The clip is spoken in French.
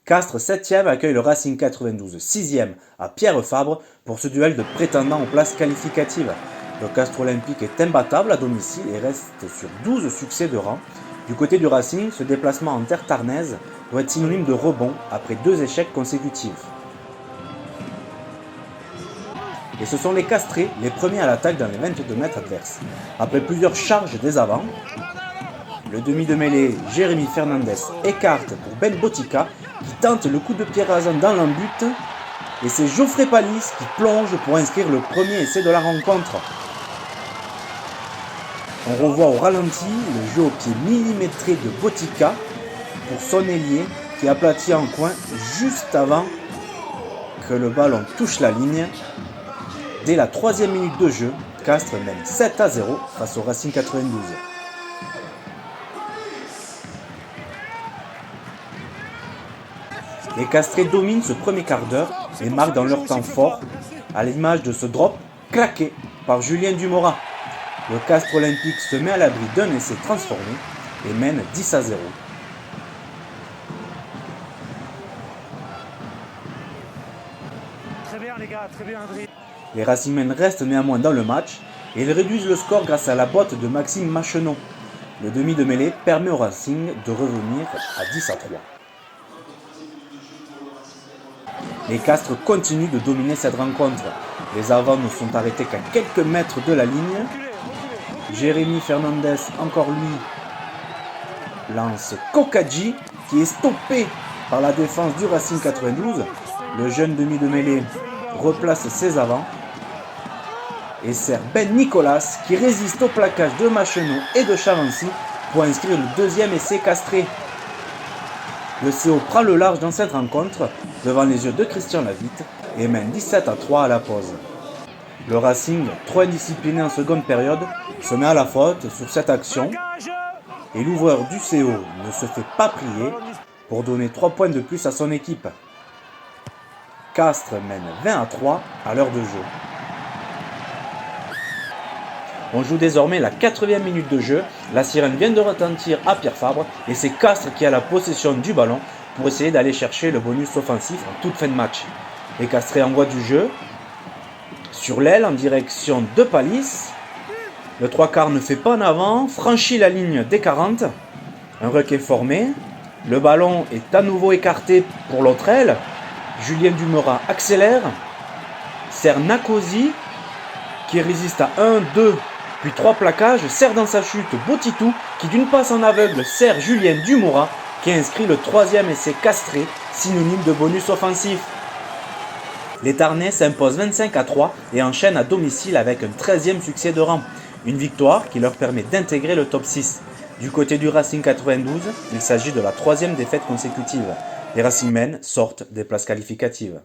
Castres 7e accueille le Racing 92 6e à Pierre Fabre pour ce duel de prétendants aux places qualificatives. Le Castres Olympique est imbattable à domicile et reste sur 12 succès de rang. Du côté du Racing, ce déplacement en terre tarnaise doit être synonyme de rebond après 2 échecs consécutifs. Et ce sont les Castrés les premiers à l'attaque dans les 22 mètres adverses. Après plusieurs charges des avants, le demi de mêlée Jérémy Fernandez écarte pour Ben Botica qui tente le coup de pied rasant dans l'embut. Et c'est Geoffrey Palis qui plonge pour inscrire le premier essai de la rencontre. On revoit au ralenti le jeu au pied millimétré de Botica pour son ailier qui aplatit en coin juste avant que le ballon touche la ligne. Dès la 3e minute de jeu, Castres mène 7-0 face au Racing 92. Les Castrés dominent ce premier quart d'heure et marquent dans leur temps fort, à l'image de ce drop claqué par Julien Dumora. Le Castres Olympique se met à l'abri d'un essai transformé et mène 10-0. Très bien les gars, très bien André. Les Racingmen restent néanmoins dans le match et ils réduisent le score grâce à la botte de Maxime Machenon. Le demi de mêlée permet au Racing de revenir à 10-3. Les Castres continuent de dominer cette rencontre. Les avants ne sont arrêtés qu'à quelques mètres de la ligne. Jérémy Fernandez, encore lui, lance Kokadji qui est stoppé par la défense du Racing 92. Le jeune demi de mêlée replace ses avants et sert Ben Nicolas qui résiste au plaquage de Machenon et de Chavancy pour inscrire le deuxième essai castré. Le CO prend le large dans cette rencontre devant les yeux de Christian Lavitte et mène 17-3 à la pause. Le Racing, trop indiscipliné en seconde période, se met à la faute sur cette action et l'ouvreur du CO ne se fait pas prier pour donner 3 points de plus à son équipe. Castres mène 20-3 à l'heure de jeu. On joue désormais la 4e minute de jeu. La sirène vient de retentir à Pierre Fabre et c'est Castres qui a la possession du ballon pour essayer d'aller chercher le bonus offensif en toute fin de match. Les Castrés envoient du jeu sur l'aile en direction de Palis. Le 3/4 ne fait pas en avant, franchit la ligne des 40. Un ruck est formé. Le ballon est à nouveau écarté pour l'autre aile. Julien Dumora accélère. Sert Nakosi qui résiste à 1, 2, puis 3 plaquages. Sert dans sa chute Botitou qui d'une passe en aveugle sert Julien Dumora qui inscrit le 3e essai castré, synonyme de bonus offensif. Les Tarnais s'imposent 25-3 et enchaînent à domicile avec un 13e succès de rang. Une victoire qui leur permet d'intégrer le top 6. Du côté du Racing 92, il s'agit de la 3e défaite consécutive. Les Racingmen sortent des places qualificatives.